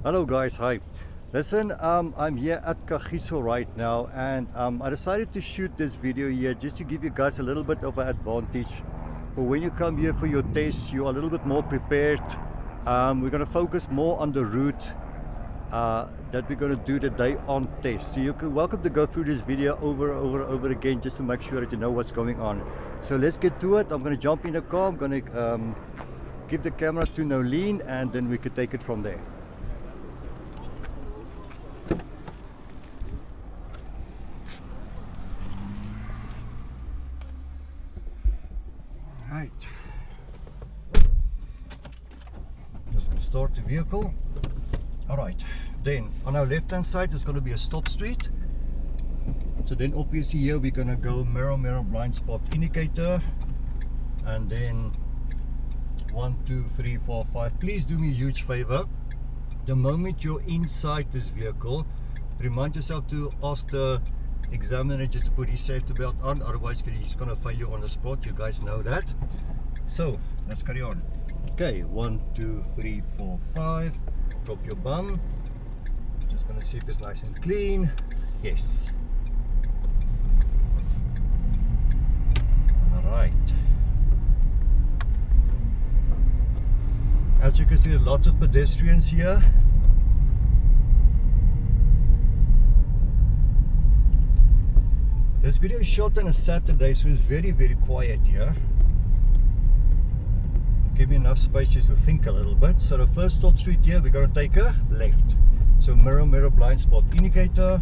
Hello guys, hi. Listen, I'm here at Kagiso right now, and I decided to shoot this video here just to give you guys a little bit of an advantage for when you come here for your test. You're a little bit more prepared. We're going to focus more on the route that we're going to do the day on test. So you're welcome to go through this video over again just to make sure that you know what's going on. So let's get to it. I'm going to jump in the car. I'm going to give the camera to Nolene, and then we could take it from there. Right, just going to start the vehicle. All right, then on our left hand side is going to be a stop street. So then obviously here we're going to go mirror blind spot indicator, and then 1 2 3 4 5. Please do me a huge favor. The moment you're inside this vehicle, remind yourself to ask the examiner just to put his safety belt on, otherwise he's gonna fail you on the spot. You guys know that. So let's carry on. Okay, 1 2 3 4 5. Drop your bum. Just gonna see if it's nice and clean. Yes. All right. As you can see, there's lots of pedestrians here. This video is shot on a Saturday, so it's very quiet here. Give me enough space just to think a little bit. So the first stop street here, we're going to take a left. So mirror blind spot indicator,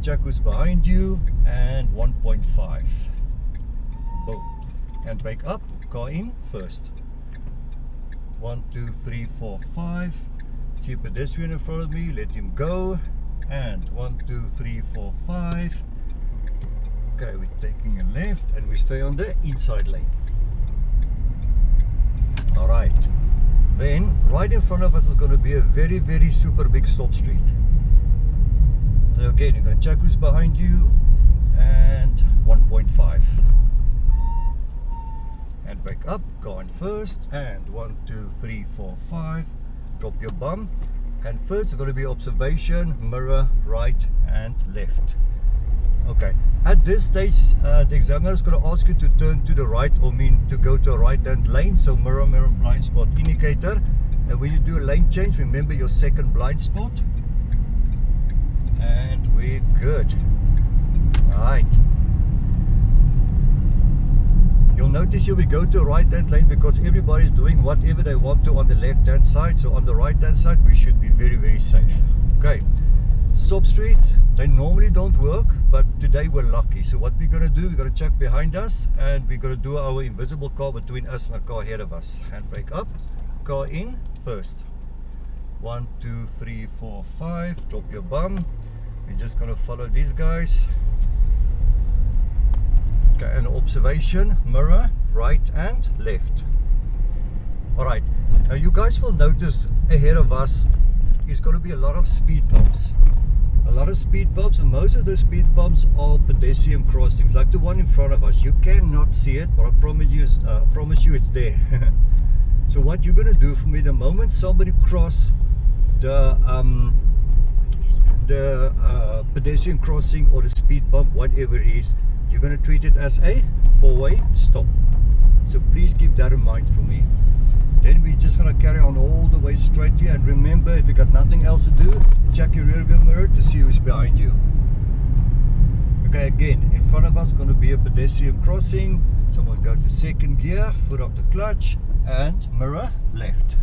check who's behind you, and 1.5. Boom. And brake up, car in first. 1 2 3 4 5. See a pedestrian in front of me, let him go. And 1 2 3 4 5. Okay, we're taking a left and we stay on the inside lane. Alright, then right in front of us is going to be a very super big stop street. So again, you're going to check who's behind you, and 1.5. And brake up, go on first, and 1 2 3 4 5. Drop your bum, and first is going to be observation, mirror, right and left. Okay, at this stage the examiner is going to ask you to turn to the right, or mean to go to a right hand lane. So mirror blind spot indicator, and when you do a lane change, remember your second blind spot, and we're good. Alright, you'll notice here we go to a right hand lane because everybody's doing whatever they want to on the left hand side. So on the right hand side we should be very safe. Okay, stop street, they normally don't work, but today we're lucky. So what we're going to do, we're going to check behind us, and we're going to do our invisible car between us and a car ahead of us. Handbrake up, car in first. 1 2 3 4 5. Drop your bum. We're just going to follow these guys. Okay, and observation, mirror, right and left. Alright, now you guys will notice ahead of us is going to be a lot of speed bumps. A lot of speed bumps, and most of the speed bumps are pedestrian crossings, like the one in front of us. You cannot see it, but I promise you it's there. So what you're going to do for me, the moment somebody cross the pedestrian crossing or the speed bump, whatever it is, you're going to treat it as a four-way stop. So please keep that in mind for me. Then we're just going to carry on all the way straight here, and remember, if you got nothing else to do, check your rear view mirror to see who's behind you. Okay, again, in front of us is going to be a pedestrian crossing, so I'm going to go to second gear, foot off the clutch, and mirror left.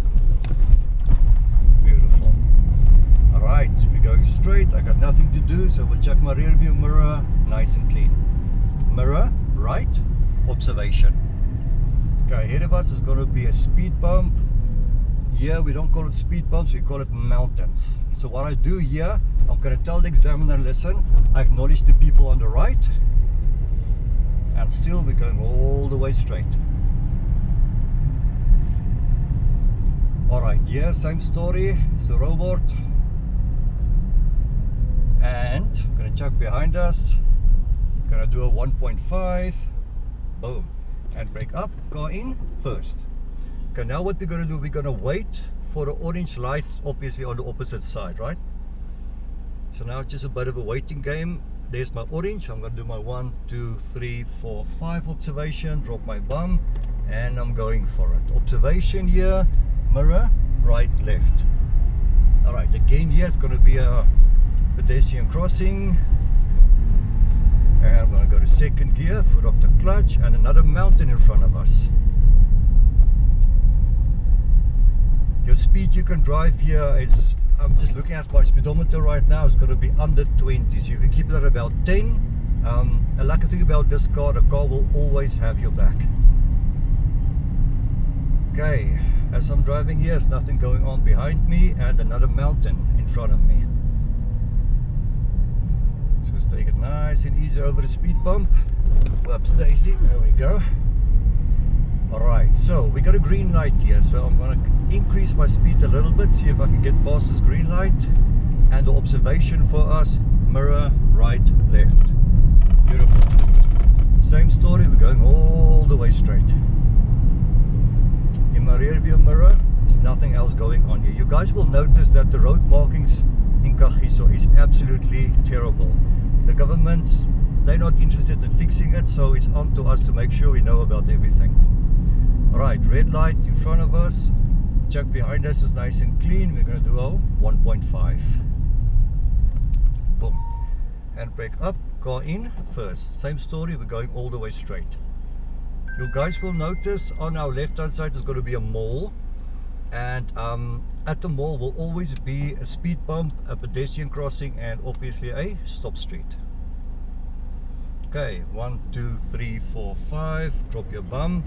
Beautiful. Alright, we're going straight, I got nothing to do, so we'll check my rear view mirror, nice and clean. Mirror right, observation. Okay, ahead of us is going to be a speed bump. Here we don't call it speed bumps, we call it mountains. So what I do here, I'm going to tell the examiner, listen, I acknowledge the people on the right, and still we're going all the way straight. Alright, yeah, same story, it's a robot. And I'm going to check behind us, going to do a 1.5, boom. And brake up, car in first. Okay, now what we're going to do, we're going to wait for the orange light, obviously on the opposite side, right? So now it's just a bit of a waiting game. There's my orange. I'm going to do my 1, 2, 3, 4, 5 observation, drop my bum, and I'm going for it. Observation here, mirror, right, left. Alright, again here it's going to be a pedestrian crossing. And I'm going to go to second gear, foot off the clutch, and another mountain in front of us. Your speed you can drive here is, I'm just looking at my speedometer right now, it's going to be under 20, so you can keep it at about 10. A lucky thing about this car, the car will always have your back. Okay, as I'm driving here, there's nothing going on behind me, and another mountain in front of me. So let's take it nice and easy over the speed bump. Whoops daisy, there we go. Alright, so we got a green light here, so I'm going to increase my speed a little bit, see if I can get past this green light. And the observation for us, mirror, right, left. Beautiful. Same story, we're going all the way straight. In my rear view mirror, there's nothing else going on here. You guys will notice that the road markings in Kagiso is absolutely terrible. The government, they're not interested in fixing it, so it's on to us to make sure we know about everything. Alright, red light in front of us. Check behind us is nice and clean. We're going to do a 1.5. Boom. Handbrake up, car in first. Same story, we're going all the way straight. You guys will notice on our left hand side is going to be a mall. And at the mall will always be a speed bump, a pedestrian crossing, and obviously a stop street. Okay, 1, 2, 3, 4, 5. Drop your bum.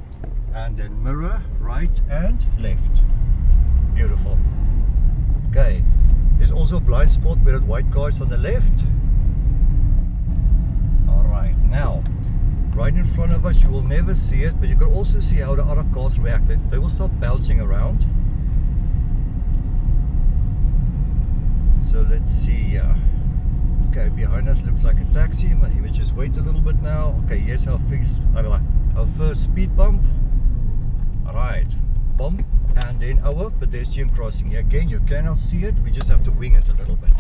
And then mirror, right and left. Beautiful. Okay, there's also a blind spot where the white car is on the left. Alright, now, right in front of us, you will never see it, but you can also see how the other cars reacted. They will start bouncing around. So let's see. Okay, behind us looks like a taxi. Let me just wait a little bit now. Okay, here's our first speed bump. Alright, bump, and then our pedestrian crossing. Here again, you cannot see it, we just have to wing it a little bit.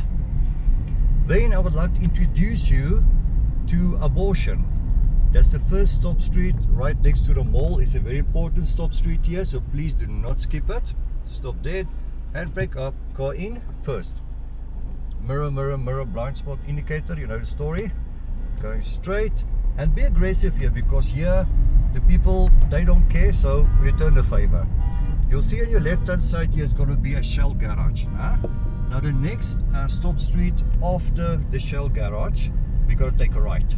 Then I would like to introduce you to Abortion. That's the first stop street right next to the mall. It's a very important stop street here, so please do not skip it. Stop dead, handbrake up, car in first. Mirror, mirror, mirror, blind spot indicator, you know the story. Going straight, and be aggressive here, because here the people, they don't care, so return the favor. You'll see on your left hand side here is going to be a Shell garage. Now the next stop street after the Shell garage, we're going to take a right.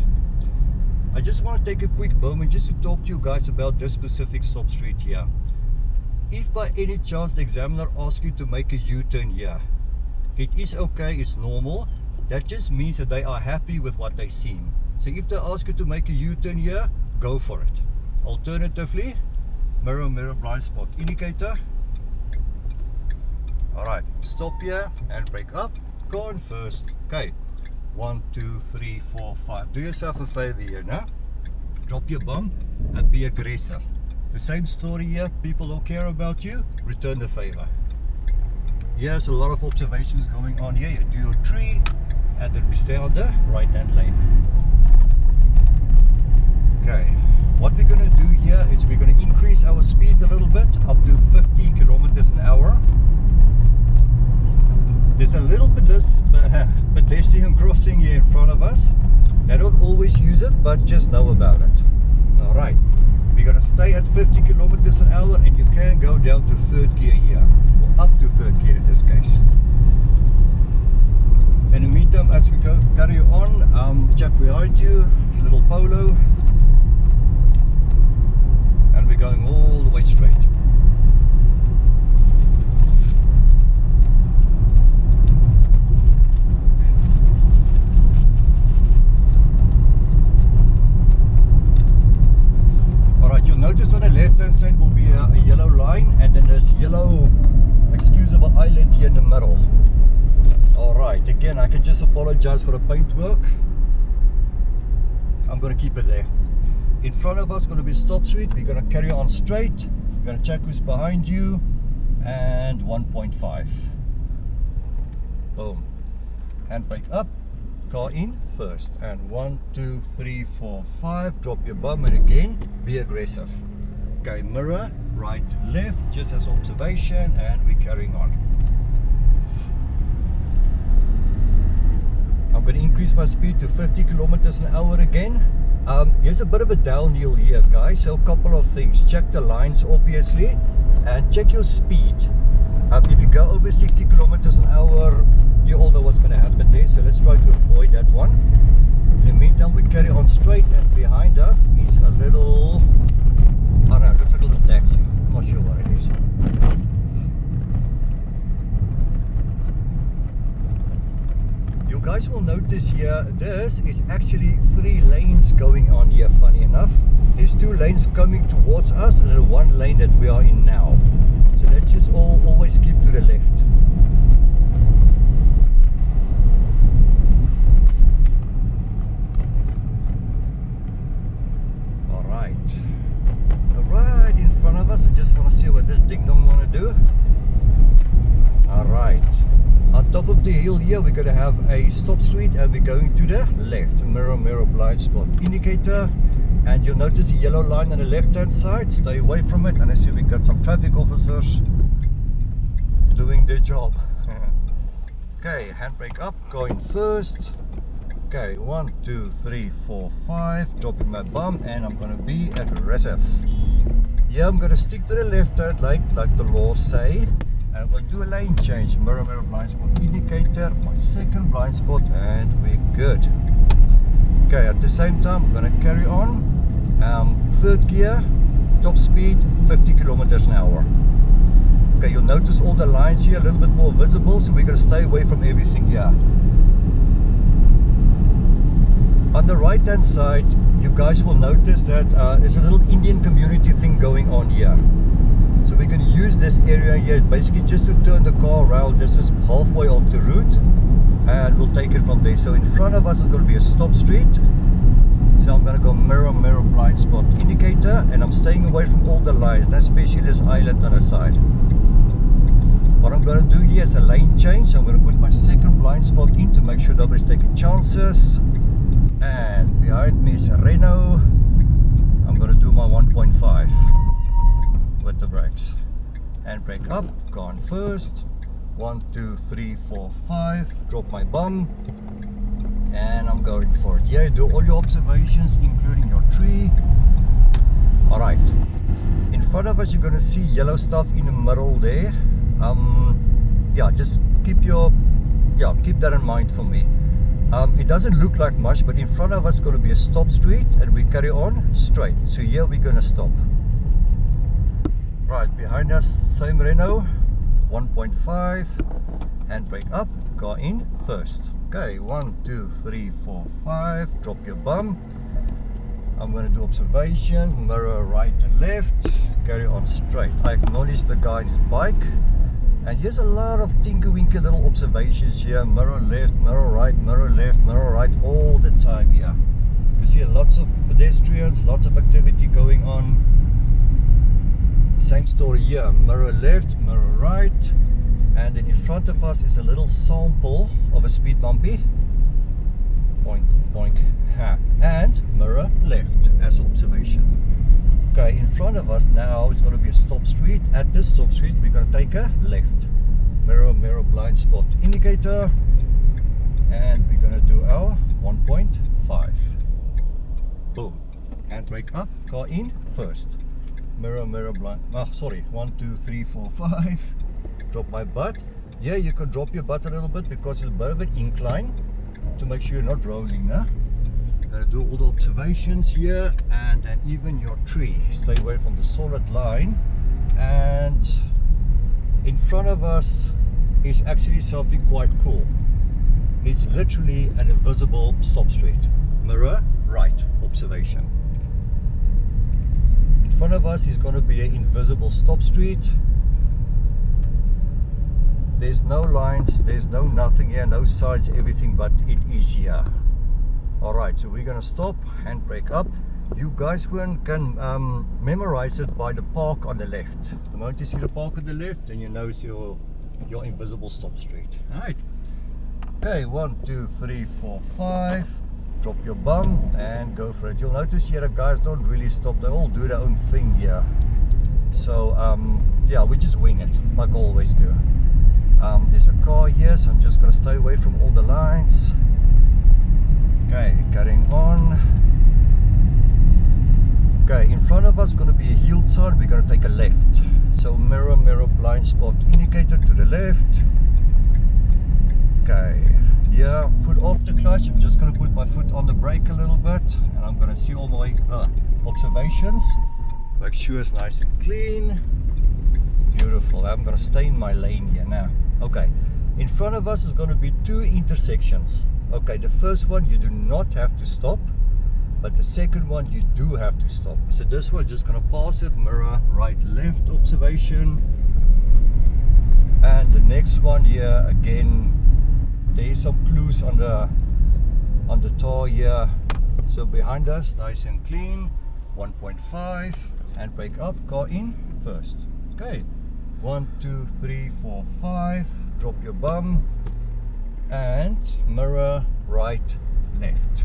I just want to take a quick moment just to talk to you guys about this specific stop street here. If by any chance the examiner asks you to make a U-turn here, it is okay, it's normal. That just means that they are happy with what they've seen. So if they ask you to make a U-turn here, go for it. Alternatively, mirror, mirror, blind spot indicator. Alright, stop here and brake up, car in first. Okay, 1, 2, 3, 4, 5. Do yourself a favor here now. Drop your bum and be aggressive. The same story here, people don't care about you, return the favor. Here's a lot of observations going on here. You do a tree, and then we stay on the right hand lane. Okay, what we're going to do here is we're going to increase our speed a little bit, up to 50 kilometers an hour. There's a little bit this pedestrian crossing here in front of us. They don't always use it, but just know about it. Alright, we're going to stay at 50 kilometers an hour, and you can go down to third gear here, or up to third gear in this case. In the meantime, as we go carry on, check behind you, it's a little Polo. And we're going all the way straight. Alright, you'll notice on the left hand side will be a yellow line, and then there's yellow excusable island here in the middle. Alright, again, I can just apologize for the paint work. I'm going to keep it there. In front of us is going to be stop street. We're going to carry on straight. We're gonna check who's behind you, and 1.5. Boom. Handbrake up, car in first, and 1, 2, 3, 4, 5. Drop your bum, and again, be aggressive. Okay, mirror, right, left, just as observation, and we're carrying on. I'm going to increase my speed to 50 kilometers an hour again. Here's a bit of a downhill here, guys, so a couple of things. Check the lines, obviously, and check your speed. If you go over 60 kilometers an hour, you all know what's going to happen there, so let's try to avoid that one. In the meantime, we carry on straight, and behind us is a little, I don't know, it looks like a little taxi. I'm not sure what it is. You guys will notice here, this is actually 3 lanes going on here, funny enough. There's 2 lanes coming towards us and then 1 lane that we are in now. So let's just always keep to the left. Alright. Right in front of us, I just want to see what this ding dong want to do. Alright. On top of the hill here, we're going to have a stop street, and we're going to the left. Mirror blind spot indicator, and you'll notice the yellow line on the left hand side. Stay away from it, and I see we've got some traffic officers doing their job. Okay, handbrake up, going first. Okay, 1, 2, 3, 4, 5. Dropping my bum, and I'm going to be aggressive. Yeah, I'm going to stick to the left hand like the laws say. And I'm going to do a lane change. Mirror blind spot indicator, my second blind spot, and we're good. Okay, at the same time, I'm going to carry on. 3rd gear, top speed, 50 kilometers an hour. Okay, you'll notice all the lines here a little bit more visible, so we're going to stay away from everything here. On the right hand side, you guys will notice that there's a little Indian community thing going on here. So we're going to use this area here basically just to turn the car around. This is halfway off the route, and we'll take it from there. So in front of us is going to be a stop street. So I'm going to go mirror blind spot indicator, and I'm staying away from all the lines, especially this island on the side. What I'm going to do here is a lane change. So I'm going to put my second blind spot in to make sure nobody's taking chances. And behind me is a Renault. I'm going to do my 1.5 with the brakes. Handbrake up, gone first. 1, 2, 3, 4, 5. Drop my bum, and I'm going for it. Yeah, do all your observations, including your tree. Alright, in front of us you're going to see yellow stuff in the middle there. Yeah, just keep that in mind for me. It doesn't look like much, but in front of us is going to be a stop street, and we carry on straight. So here we're going to stop. Right, behind us, same Renault, 1.5, handbrake up, car in first. Okay, 1, 2, 3, 4, 5, drop your bum. I'm going to do observations, mirror right and left, carry on straight. I acknowledge the guy on his bike, and here's a lot of tinker-winker little observations here. Mirror left, mirror right, mirror left, mirror right, all the time here. You see lots of pedestrians, lots of activity going on. Same story here, mirror left, mirror right, and then in front of us is a little sample of a speed bumpy. Boink, boink, ha. And mirror left as observation. Okay, in front of us now it's going to be a stop street. At this stop street we're going to take a left. Mirror blind spot indicator, and we're going to do our 1.5. Boom. Handbrake up, car in first. Mirror blind, 1, 2, 3, 4, 5. Drop my butt. Yeah, you can drop your butt a little bit because it's a bit of an incline, to make sure you're not rolling. Gotta do all the observations here, and then even your tree. Stay away from the solid line. And in front of us is actually something quite cool. It's literally an invisible stop street. Mirror right, observation. In front of us is going to be an invisible stop street. There's no lines, there's no nothing here, no signs, everything, but it is here. Alright, so we're going to stop, handbrake up. you guys can memorize it by the park on the left. The moment you see the park on the left, then you know it's your invisible stop street. Alright. Okay, 1, 2, 3, 4, 5. Drop your bum and go for it. You'll notice here the guys don't really stop, they all do their own thing here. So yeah, we just wing it like I always do. There's a car here, so I'm just gonna stay away from all the lines. Okay, carrying on. Okay, in front of us is going to be a yield sign. We're going to take a left. So mirror, blind spot indicator to the left. Okay, yeah, foot off the clutch. I'm just going to put my foot on the brake a little bit, and I'm going to see all my observations. Make sure it's nice and clean. Beautiful. I'm going to stay in my lane here now. Okay, in front of us is going to be 2 intersections. Okay, the first one you do not have to stop. But the second one you do have to stop. So this one just gonna pass it, mirror, right, left observation. And the next one here, again, there is some clues on the tar here. So behind us, nice and clean, 1.5, and brake up, car in first. Okay, 1, 2, 3, 4, 5, drop your bum, and mirror, right, left.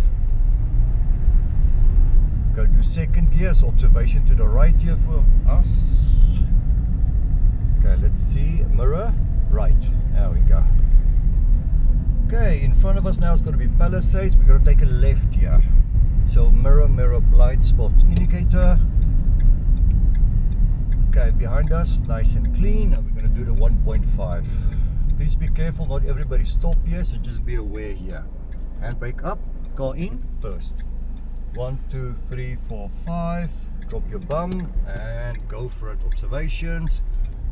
Go to second gear, so observation to the right here for us. Okay, let's see, mirror, right, there we go. Okay, in front of us now is going to be palisades. We're going to take a left here. So mirror, blind spot indicator. Okay, behind us, nice and clean, and we're going to do the 1.5. Please be careful, not everybody stop here, so just be aware here. Handbrake up, car in first. 1, 2, 3, 4, 5. Drop your bum and go for it. Observations,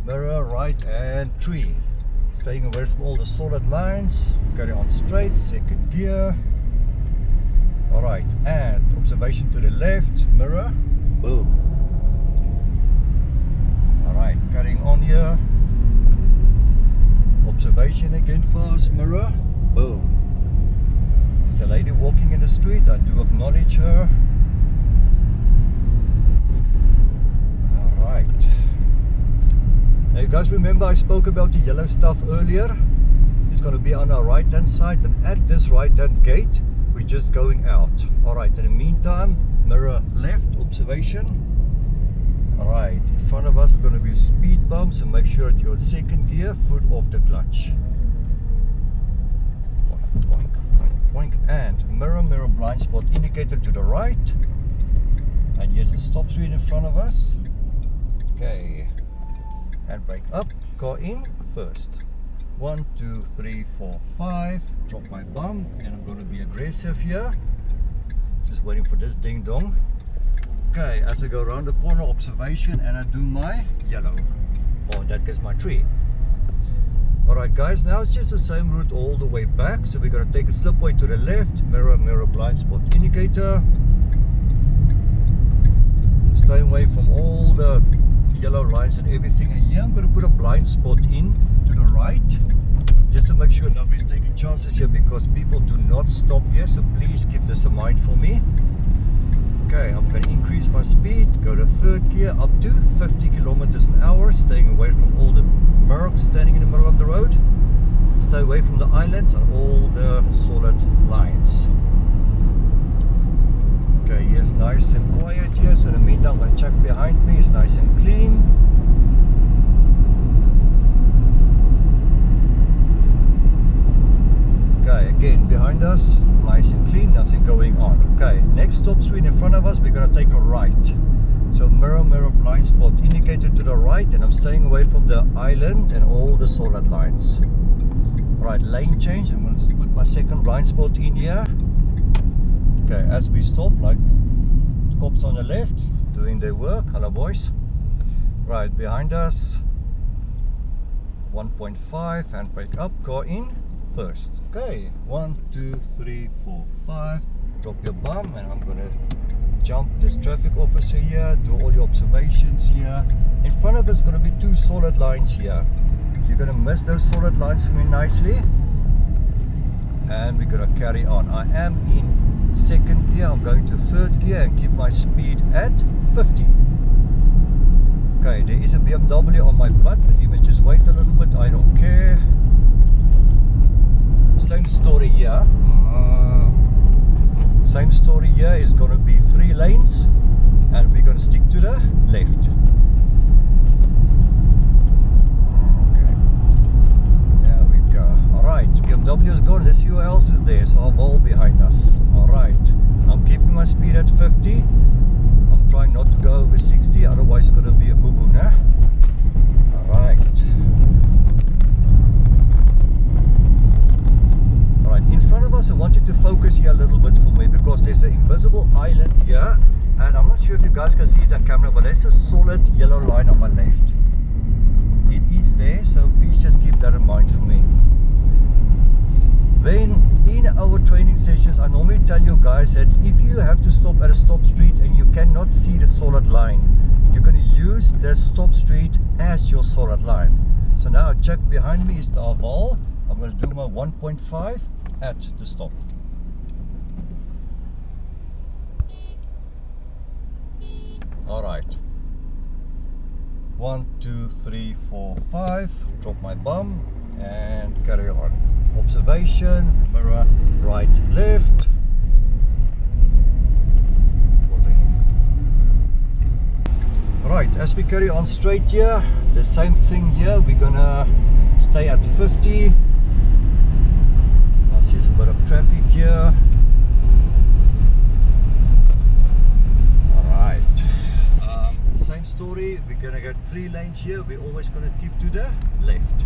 mirror, right and tree. Staying away from all the solid lines. Carry on straight, second gear. Alright, and observation to the left, mirror, boom. Alright, carrying on here. Observation again fast, mirror, boom. There's a lady walking in the street, I do acknowledge her. Alright. Now you guys remember I spoke about the yellow stuff earlier? It's going to be on our right hand side, and at this right hand gate we're just going out. Alright, in the meantime, mirror left, observation. Alright, in front of us is going to be a speed bump, so make sure that you're in second gear, foot off the clutch. And mirror, blind spot indicator to the right. And yes, it stops right in front of us. Okay, handbrake up, car in first. 1, 2, 3, 4, 5. Drop my bum, and I'm going to be aggressive here. Just waiting for this ding dong. Okay, as I go around the corner, observation, and I do my yellow, or in that case my tree. Alright guys, now it's just the same route all the way back. So we're going to take a slipway to the left, mirror, blind spot indicator. Stay away from all the yellow lines and everything. And here I'm going to put a blind spot in to the right, just to make sure nobody's taking chances here, because people do not stop here. So please keep this in mind for me. Okay, I'm going to increase my speed, go to third gear up to 50 kilometers an hour, staying away from all the mercs standing in the middle of the road. Stay away from the islands and all the solid lines. Okay, here's nice and quiet here, so in the meantime I'm going to check behind me, it's nice and clean. Okay, again behind us, nice and clean, nothing going on. Okay, next stop street in front of us, we're going to take a right. So mirror, blind spot indicator to the right, and I'm staying away from the island and all the solid lines. Alright, lane change, I'm going to put my second blind spot in here. Okay, as we stop, like cops on the left, doing their work, hello boys. Right, behind us, 1.5, handbrake up, car in first. Okay, 1, 2, 3, 4, 5. Drop your bum, and I'm gonna jump this traffic officer here, do all your observations here. In front of us is gonna be 2 solid lines here. So you're gonna miss those solid lines for me nicely. And we're gonna carry on. I am in second gear, I'm going to third gear and keep my speed at 50. Okay, there is a BMW on my butt, but you may just wait a little bit, I don't care. Same story here. Same story here is going to be 3 lanes and we're going to stick to the left. Okay, there we go. Alright, BMW is gone. Let's see who else is there. So Haval behind us. Alright, I'm keeping my speed at 50. I'm trying not to go over 60, otherwise it's going to be a boo-boo, nah? Alright. In front of us, I want you to focus here a little bit for me because there's an invisible island here and I'm not sure if you guys can see it on camera, but there's a solid yellow line on my left. It is there, so please just keep that in mind for me. Then in our training sessions, I normally tell you guys that if you have to stop at a stop street and you cannot see the solid line, you're going to use the stop street as your solid line. So now check behind me is the Haval. I'm going to do my 1.5 at the stop. Alright. 1, 2, 3, 4, 5. Drop my bum and carry on. Observation, mirror, right, left. Right, as we carry on straight here, the same thing here, we're gonna stay at 50. I see a bit of traffic here. Alright, same story, we're gonna get 3 lanes here, we're always gonna keep to the left.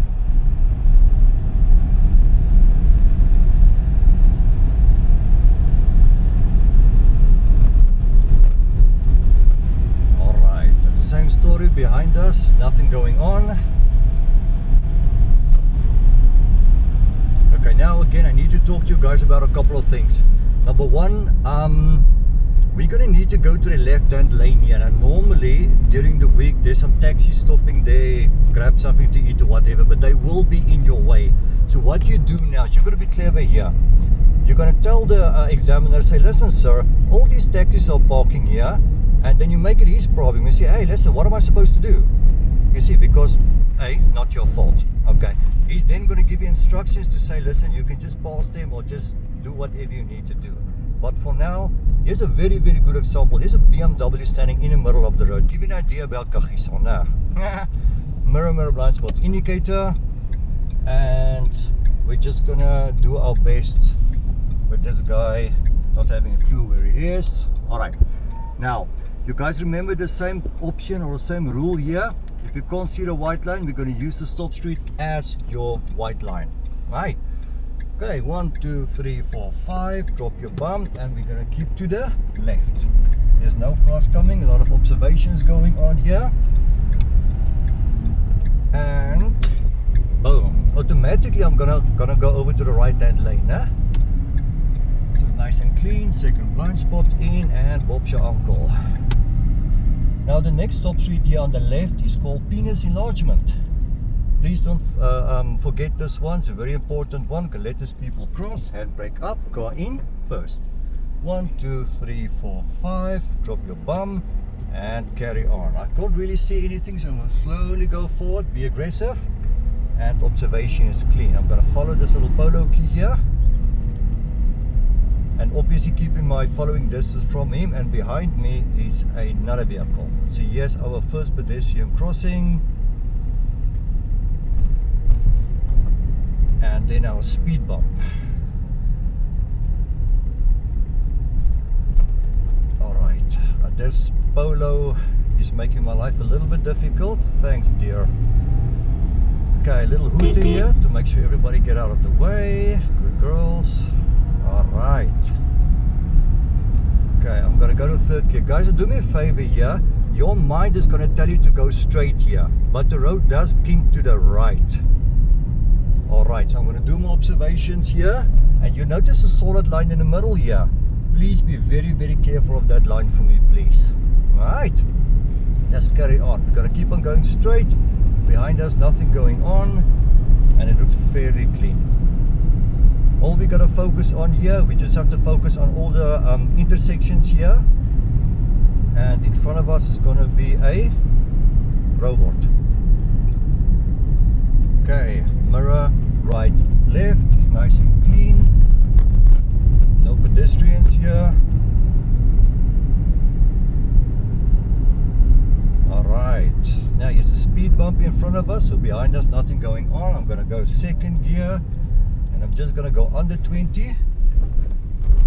Same story behind us, nothing going on. Okay, now again I need to talk to you guys about a couple of things. Number one, we're gonna need to go to the left-hand lane here, and normally during the week there's some taxis stopping there, grab something to eat or whatever, but they will be in your way. So what you do now is you're gonna be clever here. You're gonna tell the examiner, say, listen sir, all these taxis are parking here. And then you make it his problem. You say, hey, listen, what am I supposed to do? You see, because, hey, not your fault. Okay. He's then going to give you instructions to say, listen, you can just pass them or just do whatever you need to do. But for now, here's a very, very good example. There's a BMW standing in the middle of the road. Give you an idea about Kagiso. Now, mirror, blind spot indicator. And we're just going to do our best with this guy not having a clue where he is. All right. Now, you guys remember the same option or the same rule here. If you can't see the white line, we're going to use the stop street as your white line. Right. Okay, 1, 2, 3, 4, 5. Drop your bum and we're going to keep to the left. There's no cars coming. A lot of observations going on here. And boom. Automatically I'm gonna go over to the right hand lane. This is nice and clean. Second blind spot in and Bob's your uncle. Now the next stop street here on the left is called penis enlargement. Please don't forget this one. It's a very important one. Can let these people cross. Handbrake up. Car in first. 1, 2, 3, 4, 5. Drop your bum and carry on. I can't really see anything, so I'm going to slowly go forward. Be aggressive. And observation is clean. I'm going to follow this little polo key here. And obviously keeping my following distance from him, and behind me is another vehicle. So here's our first pedestrian crossing. And then our speed bump. Alright, this polo is making my life a little bit difficult. Thanks dear. Okay, a little hooter here to make sure everybody get out of the way. Good girls. Alright. Okay, I'm gonna go to third gear. Guys, do me a favor here. Your mind is gonna tell you to go straight here, but the road does kink to the right. Alright, so I'm gonna do my observations here, and you notice a solid line in the middle here. Please be very, very careful of that line for me, please. Alright, let's carry on. We're gonna keep on going straight. Behind us, nothing going on, and it looks fairly clean. All we gotta focus on here, we just have to focus on all the intersections here. And in front of us is gonna be a robot. Okay, mirror, right, left, it's nice and clean. No pedestrians here. Alright, now here's a speed bump in front of us, so behind us nothing going on. I'm gonna go second gear and I'm just gonna go under 20.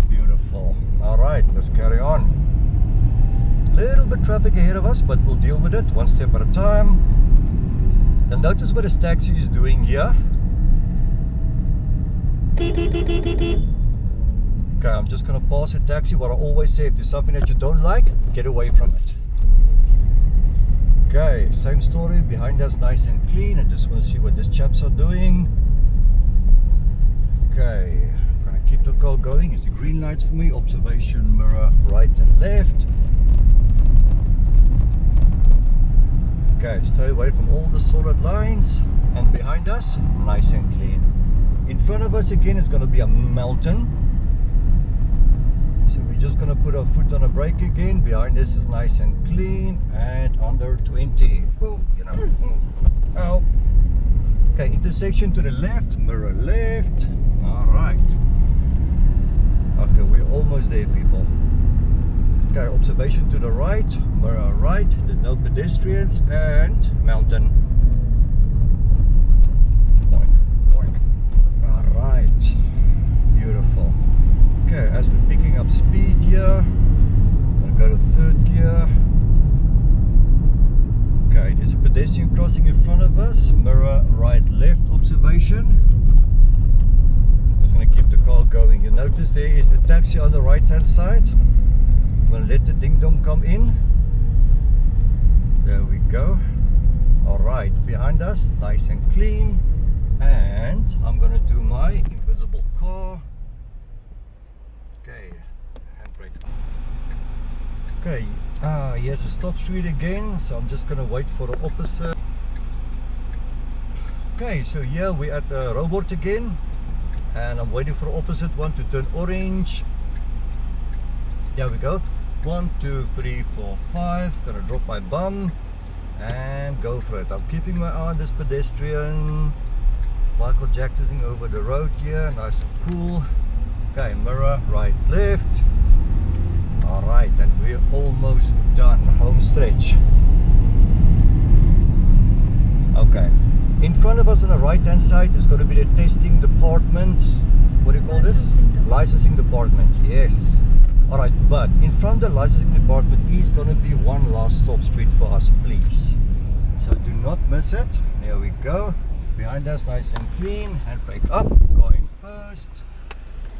Beautiful. Alright, let's carry on. Little bit traffic ahead of us, but we'll deal with it one step at a time. Now notice what this taxi is doing here. Okay, I'm just gonna pass a taxi. What I always say, if there's something that you don't like, get away from it. Okay, same story, behind us nice and clean. I just want to see what these chaps are doing. Okay, I'm gonna keep the car going. It's the green lights for me. Observation mirror right and left. Okay, stay away from all the solid lines. And behind us, nice and clean. In front of us again is going to be a mountain. So we're just going to put our foot on the brake again. Behind us is nice and clean. And under 20. Oh, you know. Ow. Okay, intersection to the left, mirror left. Alright. Okay, we're almost there, people. Okay, observation to the right, mirror right, there's no pedestrians, and mountain. Boink, boink. Alright, beautiful. Okay, as we're picking up speed here, I'm gonna go to third gear. Okay, there's a pedestrian crossing in front of us, mirror right, left observation. Just gonna keep the car going. You notice there is a taxi on the right hand side. I'm gonna let the ding dong come in. There we go. Alright, behind us, nice and clean. And I'm gonna do my invisible car. Okay, handbrake. Okay, here's a stop street again, so I'm just gonna wait for the opposite. Okay, so here we're at the robot again, and I'm waiting for the opposite one to turn orange. There we go. 1, 2, 3, 4, 5. Gonna drop my bum and go for it. I'm keeping my eye on this pedestrian. Michael Jacksoning over the road here, nice and cool. Okay, mirror right, left. Alright, and we're almost done. Home stretch. Okay, in front of us on the right hand side is going to be the testing department. What do you call this? Licensing department, yes. Alright, but in front of the licensing department is going to be one last stop street for us, please. So do not miss it. There we go. Behind us, nice and clean. Handbrake up, going first.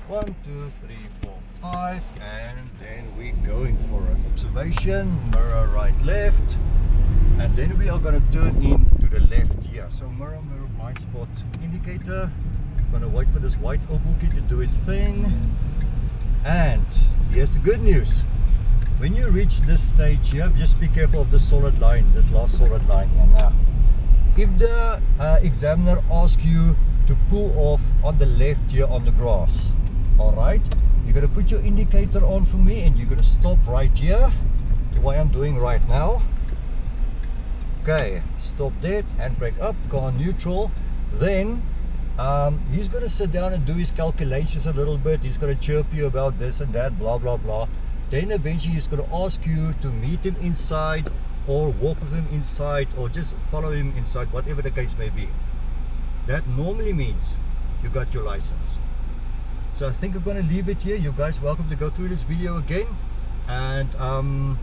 1, 2, 3, 4, 5. And then we're going for an observation. Mirror right, left. And then we are going to turn in to the left here. So mirror, blind spot indicator. I'm going to wait for this white Opel kit to do its thing. And here's the good news. When you reach this stage here, just be careful of this solid line, this last solid line here. Now, if the examiner asks you to pull off on the left here on the grass, alright, you're going to put your indicator on for me and you're going to stop right here, the way I'm doing right now. Okay, stop dead, handbrake up, go on neutral. Then he's going to sit down and do his calculations a little bit. He's going to chirp you about this and that, blah blah blah. Then eventually he's going to ask you to meet him inside or walk with him inside or just follow him inside, whatever the case may be. That normally means you got your license. So I think I'm going to leave it here. You guys welcome to go through this video again, and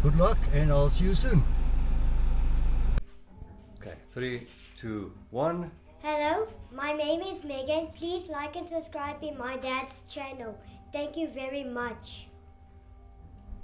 good luck, and I'll see you soon. Okay, 3, 2, 1. Hello, my name is Megan. Please like and subscribe in my dad's channel. Thank you very much.